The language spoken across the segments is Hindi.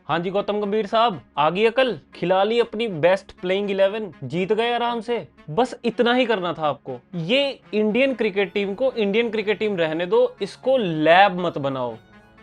हाँ जी गौतम गंभीर साहब, आ गई अकल, खिला ली अपनी बेस्ट प्लेइंग 11, जीत गए आराम से। बस इतना ही करना था आपको। ये इंडियन क्रिकेट टीम को इंडियन क्रिकेट टीम रहने दो, इसको लैब मत बनाओ।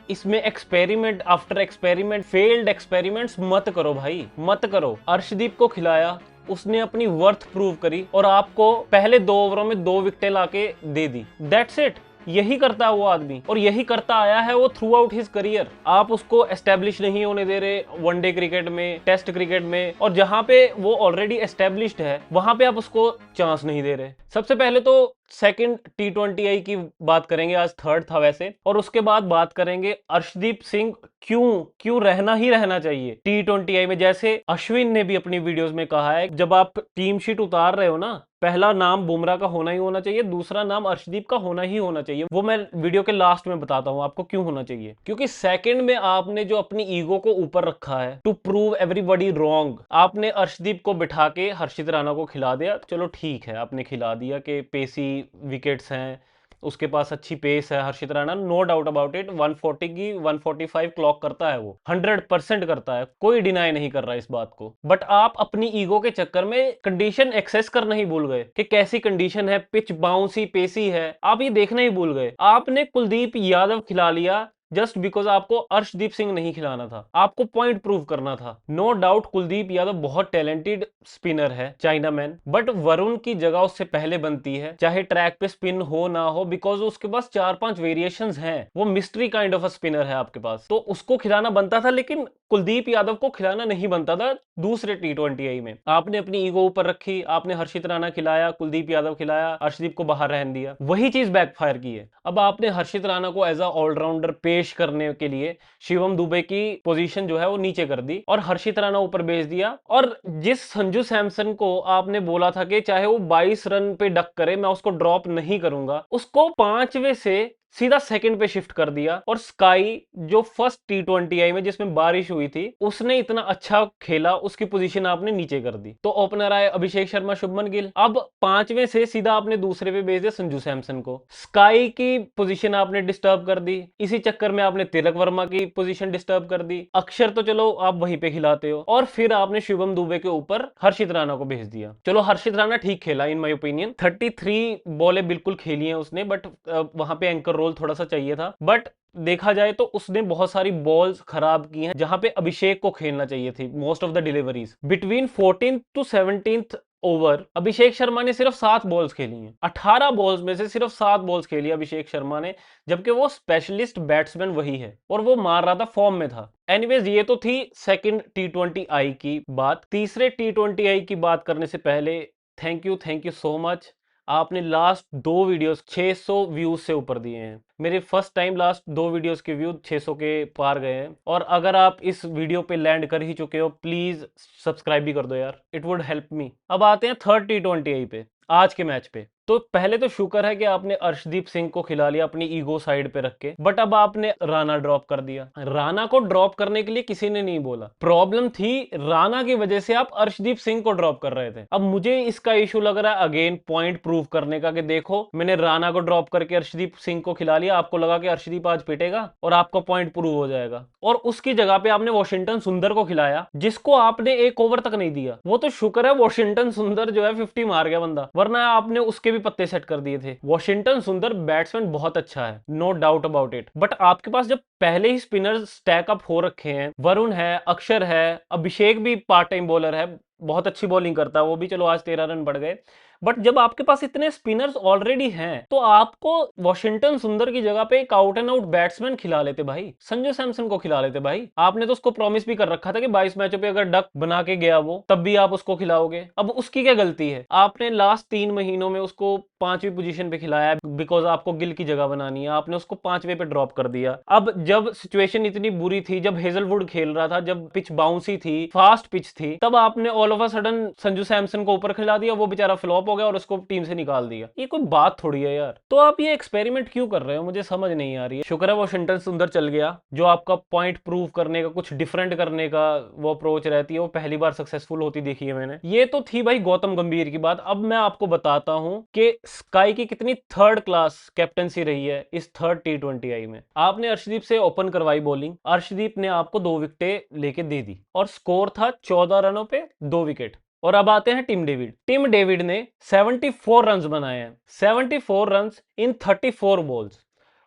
इसमें experiment after experiment, failed experiments मत करो भाई, मत करो। अर्शदीप को खिलाया, उसने अपनी वर्थ प्रूव करी और आपको पहले 2 ओवरों में 2 विकेटें लाके दे दी। That's it. यही करता है वो आदमी, और यही करता आया है वो थ्रू आउट हिज करियर। आप उसको एस्टेब्लिश नहीं होने दे रहे वनडे क्रिकेट में, टेस्ट क्रिकेट में, और जहां पे वो ऑलरेडी एस्टेब्लिश्ड है वहां पे आप उसको चांस नहीं दे रहे। सबसे पहले तो सेकंड T20I की बात करेंगे, आज थर्ड था वैसे, और उसके बाद बात करेंगे अर्शदीप सिंह क्यों क्यों रहना ही रहना चाहिए T20I में। जैसे अश्विन ने भी अपनी वीडियोस में कहा है, जब आप टीम शीट उतार रहे हो ना, पहला नाम बुमराह का होना ही होना चाहिए, दूसरा नाम अर्शदीप का होना ही होना चाहिए। वो मैं वीडियो के लास्ट में बताता हूं आपको क्यों होना चाहिए। क्योंकि सेकंड में आपने जो अपनी ईगो को ऊपर रखा है टू प्रूव एवरीबॉडी रॉन्ग, आपने अर्शदीप को बिठा के हर्षित राणा को खिला दिया। चलो ठीक है, आपने खिला दिया कि पेसी विकेट्स हैं, उसके पास अच्छी पेस है Harshit Rana, no doubt about it. 140 की 145 क्लॉक करता है वो, 100% करता है, कोई डिनाई नहीं कर रहा इस बात को। बट आप अपनी ईगो के चक्कर में कंडीशन एक्सेस करना ही भूल गए कि कैसी कंडीशन है, पिच बाउंसी पेसी है, आप ये देखना ही भूल गए। आपने कुलदीप यादव खिला लिया जस्ट बिकॉज आपको अर्शदीप सिंह नहीं खिलाना था, आपको पॉइंट प्रूव करना था। नो डाउट कुलदीप यादव बहुत टैलेंटेड स्पिनर है, चाइना मैन, बट वरुण की जगह उससे पहले बनती है, चाहे ट्रैक पे स्पिन हो ना हो, बिकॉज उसके पास 4-5 वेरिएशंस हैं। वो mystery kind of a spinner है आपके पास, तो उसको खिलाना बनता था, लेकिन कुलदीप यादव को खिलाना नहीं बनता था। दूसरे T20I में आपने अपनी ईगो ऊपर रखी, आपने हर्षित राणा खिलाया, कुलदीप यादव खिलाया, अर्शदीप को बाहर रहने दिया, वही चीज बैकफायर की है। अब आपने हर्षित राणा को एज अ ऑलराउंडर पेश करने के लिए शिवम दुबे की पोजीशन जो है वो नीचे कर दी और हर्षित राणा ऊपर भेज दिया। और जिस संजू सैमसन को आपने बोला था कि चाहे वो 22 रन पे डक करे मैं उसको ड्रॉप नहीं करूंगा, उसको 5वें से सीधा सेकंड पे शिफ्ट कर दिया। और स्काई जो फर्स्ट T20I में जिसमें बारिश हुई थी, उसने इतना अच्छा खेला, उसकी पोजीशन आपने नीचे कर दी। तो ओपनर आए अभिषेक शर्मा, शुभमन गिल, अब 5वें से सीधा आपने दूसरे पे भेज दिया संजू सैमसन को। स्काई की पोजीशन आपने डिस्टर्ब कर दी, इसी चक्कर में आपने तिलक वर्मा की पोजीशन डिस्टर्ब कर दी। अक्षर तो चलो आप वहीं पे खिलाते हो, और फिर आपने शिवम दुबे के ऊपर हर्षित राणा को भेज दिया। चलो हर्षित राणा ठीक खेला इन माय ओपिनियन, 33 बॉलें बिल्कुल खेली हैं उसने, बट वहां पे एंकर रोल थोड़ा सा चाहिए था। बट देखा जाए तो उसने बहुत सारी बॉल्स खराब की हैं जहां पे अभिषेक को खेलना चाहिए थी। Most of the deliveries between 14th to 17th over Abhishek Sharma ने सिर्फ 7 बॉल्स खेली हैं। 18 बॉल्स में से सिर्फ 7 बॉल्स खेली अभिषेक शर्मा ने, जबकि वो स्पेशलिस्ट बैट्समैन वही है और वो मार रहा था, फॉर्म में था। एनीवेज, ये तो थी सेकंड T20I की बात। तीसरे T20I की बात करने से पहले थैंक यू सो मच। आपने लास्ट 2 वीडियोस 600 व्यूज से ऊपर दिए हैं। मेरे फर्स्ट टाइम लास्ट 2 वीडियोस के व्यू 600 के पार गए हैं। और अगर आप इस वीडियो पे लैंड कर ही चुके हो, प्लीज सब्सक्राइब भी कर दो यार, इट वुड हेल्प मी। अब आते हैं थर्ड T20I पे, आज के मैच पे। तो पहले तो शुक्र है कि आपने अर्शदीप सिंह को खिला लिया अपनी ईगो साइड पे रख के, बट अब आपने राणा ड्रॉप कर दिया। राणा को ड्रॉप करने के लिए किसी ने नहीं बोला, प्रॉब्लम थी राणा की वजह से आप अर्शदीप सिंह को ड्रॉप कर रहे थे। अब मुझे इसका इशू लग रहा है अगेन पॉइंट प्रूव करने का, कि देखो मैंने राणा को ड्रॉप करके अर्शदीप सिंह को खिला लिया, आपको लगा कि अर्शदीप आज पिटेगा और आपका पॉइंट प्रूव हो जाएगा, और उसकी जगह पे आपने वॉशिंगटन सुंदर को खिलाया जिसको आपने 1 ओवर तक नहीं दिया। वो तो शुक्र है वॉशिंगटन सुंदर जो है 50 मार गया बंदा, वरना आपने उसके भी पत्ते सेट कर दिए थे। वॉशिंगटन सुंदर बैट्समैन बहुत अच्छा है, no doubt about it, but आपके पास जब पहले ही स्पिनर स्टैक अप हो रखे हैं, वरुण है, अक्षर है, अभिषेक भी पार्ट टाइम बॉलर है, बहुत अच्छी बॉलिंग करता है वो भी, चलो आज 13 रन बढ़ गए। बट जब आपके पास इतने स्पिनर्स ऑलरेडी हैं, तो आपको वॉशिंगटन सुंदर की जगह पे एक आउट एंड आउट बैट्समैन खिला लेते भाई, संजू सैमसन को खिला लेते भाई। आपने तो उसको प्रॉमिस भी कर रखा था कि 22 मैचों पे अगर डक बना के गया वो, तब भी आप उसको खिलाओगे। अब उसकी क्या गलती है? आपने लास्ट 3 महीनों में उसको 5वीं पोजीशन पे खिलाया बिकॉज आपको गिल की जगह बनानी है, आपने उसको 5वें पे ड्रॉप कर दिया। अब जब सिचुएशन इतनी बुरी थी, जब हेजलवुड खेल रहा था, जब पिच बाउंसी थी, फास्ट पिच थी, तब आपने all of a sudden Sanju Samson को ऊपर खिला दिया, वो बेचारा फ्लॉप हो गया और उसको टीम से निकाल दिया। ये कोई बात थोड़ी है यार। तो आप ये एक्सपेरिमेंट क्यों कर रहे हो, मुझे समझ नहीं आ रही है। शुक्र है वॉशिंगटन सुंदर चल गया, जो आपका पॉइंट प्रूव करने का, कुछ डिफरेंट करने का वो अप्रोच रहती है, वो पहली बार सक्सेसफुल होती देखी है मैंने। ये तो थी भाई गौतम गंभीर की बात। अब मैं आपको बताता हूं कि स्काई की कितनी थर्ड क्लास कैप्टनसी रही है इस थर्ड T20I में। आपने अर्शदीप से ओपन करवाई बॉलिंग, अर्शदीप ने आपको 2 विकेटें लेके दे दी और स्कोर था 14 रनों पे 2 विकेट। और अब आते हैं टिम डेविड। टिम डेविड ने 74 रन बनाए हैं, 74 रन इन 34 बॉल्स।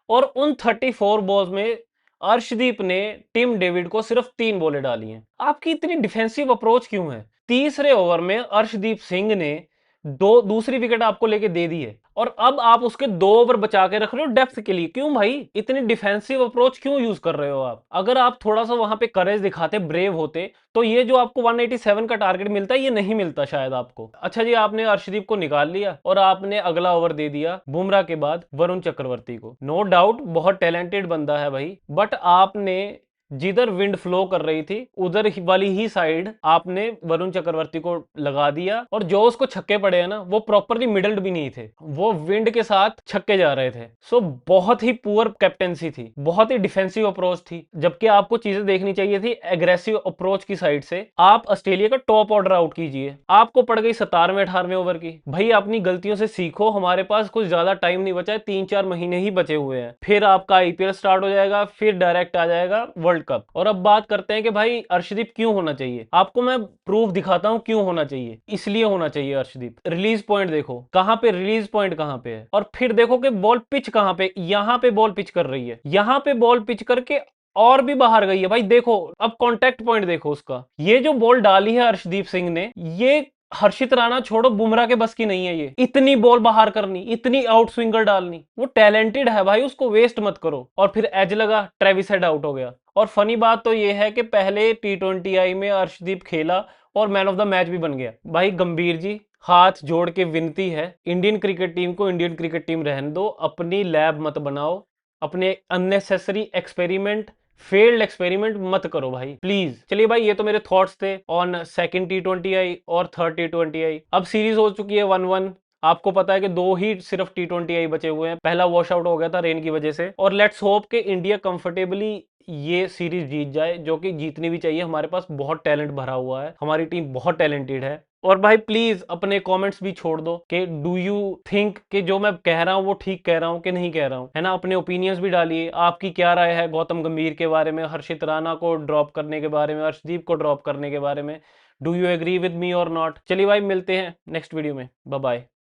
और उन 34 बॉल्स में अर्शदीप ने टिम डेविड को सिर्फ 3 बॉलें डाली हैं। आपकी इतनी डिफेंसिव अप्रोच क्यों है? तीसरे ओवर में अर्शदीप सिंह ने दूसरी विकेट आपको लेके दे दी है और अब आप उसके 2 ओवर बचा के रख रहे हो डेप्थ के लिए। क्यों भाई, इतनी डिफेंसिव अप्रोच क्यों यूज कर रहे हो आप? अगर आप थोड़ा सा वहां पे करेज दिखाते, ब्रेव होते, तो ये जो आपको 187 का टारगेट मिलता है ये नहीं मिलता शायद आपको। अच्छा जी, आपने अर्शदीप को निकाल लिया और आपने अगला ओवर दे दिया बुमराह के बाद वरुण चक्रवर्ती को। नो डाउट बहुत टैलेंटेड बंदा है भाई, बट आपने जिधर विंड फ्लो कर रही थी उधर वाली ही साइड आपने वरुण चक्रवर्ती को लगा दिया और जो उसको छक्के पड़े हैं ना, वो प्रॉपरली मिडल्ड भी नहीं थे, वो विंड के साथ छक्के जा रहे थे। सो बहुत ही पुअर कैप्टेंसी थी, बहुत ही डिफेंसिव अप्रोच थी, जबकि आपको चीजें देखनी चाहिए थी एग्रेसिव अप्रोच की साइड से। आप ऑस्ट्रेलिया का टॉप ऑर्डर आउट कीजिए, आपको पड़ गई 17वें 18वें ओवर की। भाई अपनी गलतियों से सीखो, हमारे पास कुछ ज्यादा टाइम नहीं बचा है, 3-4 महीने ही बचे हुए हैं, फिर आपका IPL स्टार्ट हो जाएगा, फिर डायरेक्ट आ जाएगा वर्ल्ड कप। और अब बात करते हैं कि भाई अर्शदीप क्यों होना चाहिए। आपको मैं प्रूफ दिखाता हूं क्यों होना चाहिए। इसलिए होना चाहिए अर्शदीप। रिलीज पॉइंट देखो कहां पे, रिलीज पॉइंट कहां पे है, और फिर देखो कि बॉल पिच कहां पे, यहां पे बॉल पिच कर रही है, यहां पे बॉल पिच करके और भी बाहर गई है भाई। देखो अब कॉन्टेक्ट पॉइंट देखो उसका, ये जो बॉल डाली है अर्शदीप सिंह ने, ये हर्षित राणा छोड़ो, बुमराह के बस की नहीं है ये इतनी बॉल बाहर करनी, इतनी आउट स्विंगर डालनी। वो टैलेंटेड है भाई, उसको वेस्ट मत करो। और फिर एज लगा, ट्रेविस हेड आउट हो गया। और फनी बात तो ये है कि पहले T20I में अर्शदीप खेला और मैन ऑफ द मैच भी बन गया। भाई गंभीर जी, हाथ जोड़ के विनती है, इंडियन क्रिकेट टीम को इंडियन क्रिकेट टीम रहने दो, अपनी लैब मत बनाओ, अपने अननेसेसरी एक्सपेरिमेंट, फेल्ड एक्सपेरिमेंट मत करो भाई प्लीज। चलिए भाई, ये तो मेरे थॉट्स थे ऑन सेकंड T20I और थर्ड T20I। अब सीरीज हो चुकी है 1-1। आपको पता है कि 2 ही सिर्फ T20I बचे हुए हैं, पहला वॉश आउट हो गया था रेन की वजह से। और लेट्स होप कि इंडिया कंफर्टेबली ये सीरीज जीत जाए, जो कि जीतनी भी चाहिए। हमारे पास बहुत टैलेंट भरा हुआ है, हमारी टीम बहुत टैलेंटेड है। और भाई प्लीज अपने कमेंट्स भी छोड़ दो कि डू यू थिंक कि जो मैं कह रहा हूं वो ठीक कह रहा हूं कि नहीं कह रहा हूं, है ना। अपने ओपिनियंस भी डालिए, आपकी क्या राय है गौतम गंभीर के बारे में, हर्षित राणा को ड्रॉप करने के बारे में, अर्शदीप को ड्रॉप करने के बारे में। Do you agree with me or not. चलिए भाई, मिलते हैं नेक्स्ट वीडियो में। Bye bye.